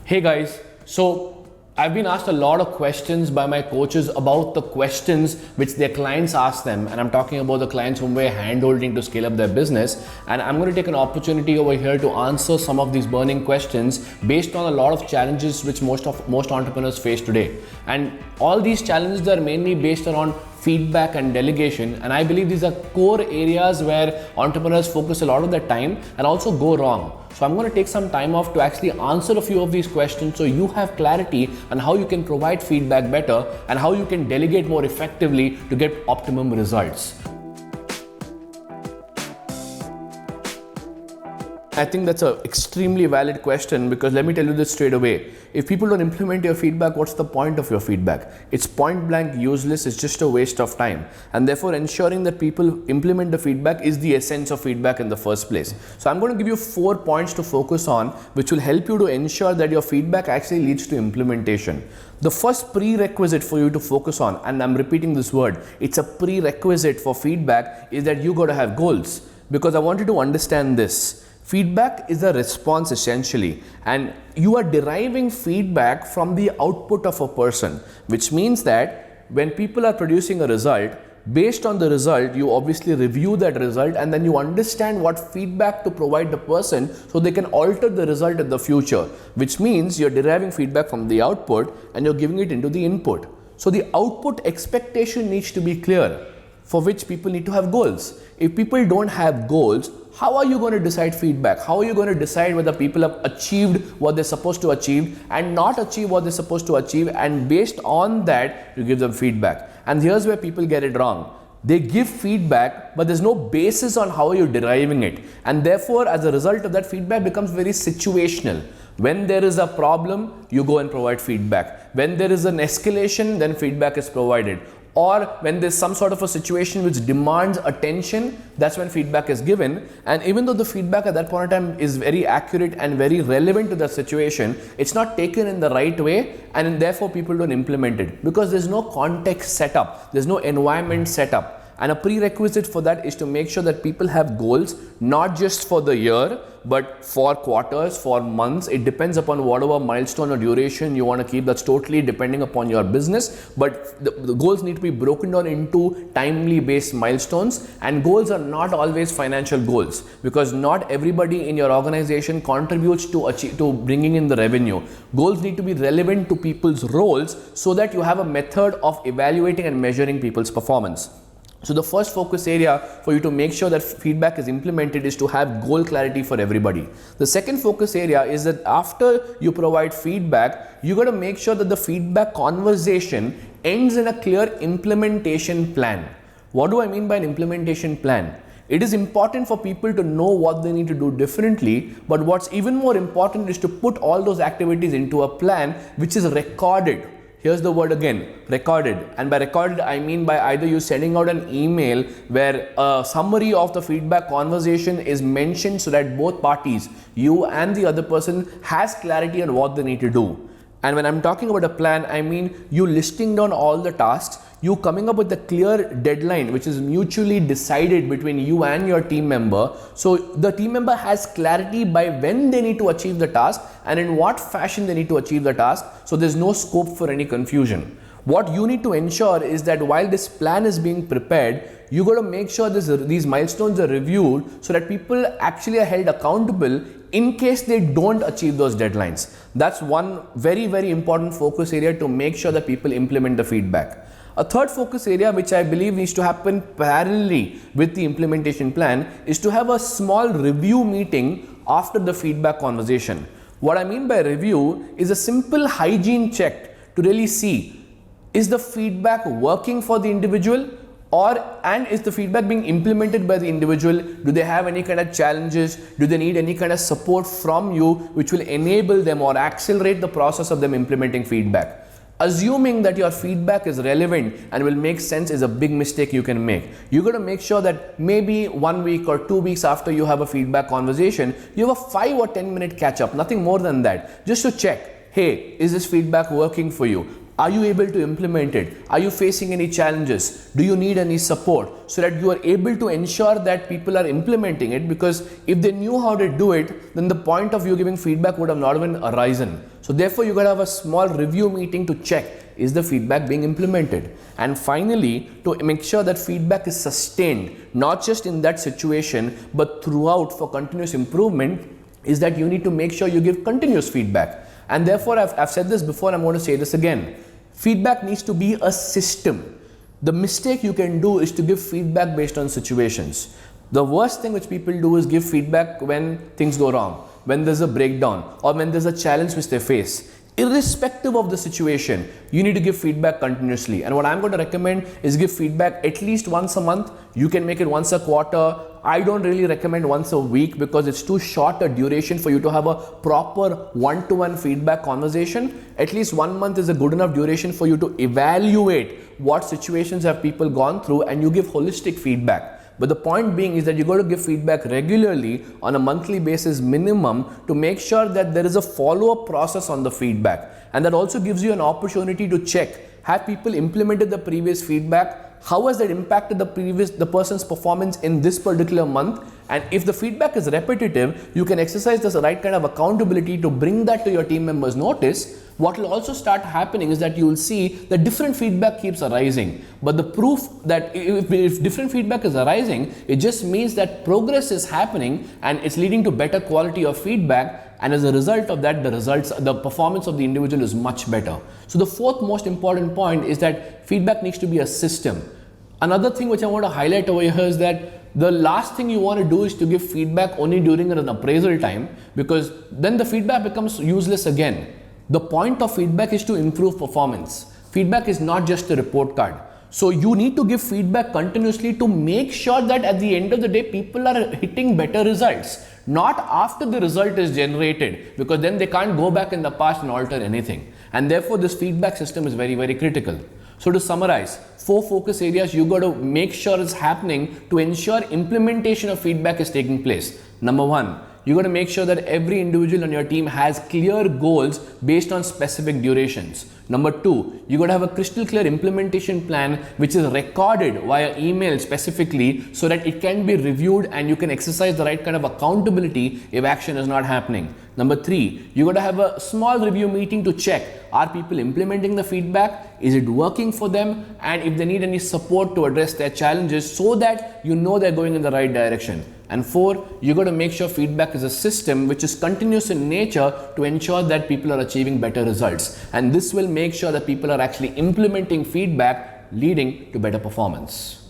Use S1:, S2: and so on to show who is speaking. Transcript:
S1: Hey guys, so I've been asked a lot of questions by my coaches about the questions which their clients ask them, and I'm talking about the clients whom we're handholding to scale up their business. And I'm going to take an opportunity over here to answer some of these burning questions based on a lot of challenges which most entrepreneurs face today. And all these challenges are mainly based around feedback and delegation, and I believe these are core areas where entrepreneurs focus a lot of their time and also go wrong. So I'm going to take some time off to actually answer a few of these questions so you have clarity on how you can provide feedback better and how you can delegate more effectively to get optimum results. I think that's an extremely valid question, because let me tell you this straight away. If people don't implement your feedback, what's the point of your feedback? It's point blank useless. It's just a waste of time. And therefore, ensuring that people implement the feedback is the essence of feedback in the first place. So I'm going to give you 4 points to focus on, which will help you to ensure that your feedback actually leads to implementation. The first prerequisite for you to focus on, and I'm repeating this word, it's a prerequisite for feedback, is that you got to have goals. Because I want you to understand this. Feedback is a response essentially, and you are deriving feedback from the output of a person, which means that when people are producing a result, based on the result, you obviously review that result and then you understand what feedback to provide the person so they can alter the result in the future, which means you're deriving feedback from the output and you're giving it into the input. So the output expectation needs to be clear, for which people need to have goals. If people don't have goals, how are you going to decide feedback? How are you going to decide whether people have achieved what they're supposed to achieve and not achieve what they're supposed to achieve, and based on that you give them feedback? And here's where people get it wrong. They give feedback, but there's no basis on how you're deriving it, and therefore as a result of that, feedback becomes very situational. When there is a problem, you go and provide feedback. When there is an escalation, then feedback is provided. Or when there's some sort of a situation which demands attention, that's when feedback is given. And even though the feedback at that point in time is very accurate and very relevant to the situation, it's not taken in the right way, and therefore people don't implement it because there's no context set up, there's no environment set up. And a prerequisite for that is to make sure that people have goals, not just for the year, but for quarters, for months. It depends upon whatever milestone or duration you want to keep. That's totally depending upon your business. But the goals need to be broken down into timely based milestones. And goals are not always financial goals, because not everybody in your organization contributes to bringing in the revenue. Goals need to be relevant to people's roles so that you have a method of evaluating and measuring people's performance. So the first focus area for you to make sure that feedback is implemented is to have goal clarity for everybody. The second focus area is that after you provide feedback, you got to make sure that the feedback conversation ends in a clear implementation plan. What do I mean by an implementation plan? It is important for people to know what they need to do differently, but what's even more important is to put all those activities into a plan which is recorded. Here's the word again, recorded. And by recorded, I mean by either you sending out an email where a summary of the feedback conversation is mentioned so that both parties, you and the other person, has clarity on what they need to do. And when I'm talking about a plan, I mean you listing down all the tasks, you coming up with a clear deadline which is mutually decided between you and your team member. So the team member has clarity by when they need to achieve the task and in what fashion they need to achieve the task. So there's no scope for any confusion. What you need to ensure is that while this plan is being prepared, you got to make sure these milestones are reviewed so that people actually are held accountable in case they don't achieve those deadlines. That's one very, very important focus area to make sure that people implement the feedback. A third focus area, which I believe needs to happen parallelly with the implementation plan, is to have a small review meeting after the feedback conversation. What I mean by review is a simple hygiene check to really see, is the feedback working for the individual, and is the feedback being implemented by the individual? Do they have any kind of challenges? Do they need any kind of support from you which will enable them or accelerate the process of them implementing feedback? Assuming that your feedback is relevant and will make sense is a big mistake you can make. You got to make sure that maybe 1 week or 2 weeks after you have a feedback conversation, you have a 5 or 10 minute catch up, nothing more than that, just to check, hey, is this feedback working for you? Are you able to implement it? Are you facing any challenges? Do you need any support? So that you are able to ensure that people are implementing it, because if they knew how to do it, then the point of you giving feedback would have not even arisen. So therefore you got to have a small review meeting to check, is the feedback being implemented? And finally, to make sure that feedback is sustained, not just in that situation, but throughout for continuous improvement, is that you need to make sure you give continuous feedback. And therefore, I've said this before, I'm going to say this again. Feedback needs to be a system. The mistake you can do is to give feedback based on situations. The worst thing which people do is give feedback when things go wrong, when there's a breakdown, or when there's a challenge which they face. Irrespective of the situation, you need to give feedback continuously. And what I'm going to recommend is give feedback at least once a month. You can make it once a quarter. I don't really recommend once a week, because it's too short a duration for you to have a proper one-to-one feedback conversation. At least 1 month is a good enough duration for you to evaluate what situations have people gone through, and you give holistic feedback. But the point being is that you got to give feedback regularly on a monthly basis minimum, to make sure that there is a follow-up process on the feedback. And that also gives you an opportunity to check, have people implemented the previous feedback? How has that impacted the person's performance in this particular month? And if the feedback is repetitive, you can exercise this right kind of accountability to bring that to your team members' notice. What will also start happening is that you will see that different feedback keeps arising. But the proof that if different feedback is arising, it just means that progress is happening and it's leading to better quality of feedback. And as a result of that, the performance of the individual is much better. So the fourth most important point is that feedback needs to be a system. Another thing which I want to highlight over here is that the last thing you want to do is to give feedback only during an appraisal time, because then the feedback becomes useless again. The point of feedback is to improve performance. Feedback is not just a report card. So you need to give feedback continuously to make sure that at the end of the day, people are hitting better results. Not after the result is generated, because then they can't go back in the past and alter anything. And therefore this feedback system is very, very critical. So to summarize, 4 focus areas you got to make sure is happening to ensure implementation of feedback is taking place. Number 1, you got to make sure that every individual on your team has clear goals based on specific durations. Number 2, you got to have a crystal clear implementation plan which is recorded via email specifically, so that it can be reviewed and you can exercise the right kind of accountability if action is not happening. Number 3, you got to have a small review meeting to check, are people implementing the feedback? Is it working for them? And if they need any support to address their challenges, so that you know they're going in the right direction. And 4, you got to make sure feedback is a system which is continuous in nature to ensure that people are achieving better results. And this will make sure that people are actually implementing feedback, leading to better performance.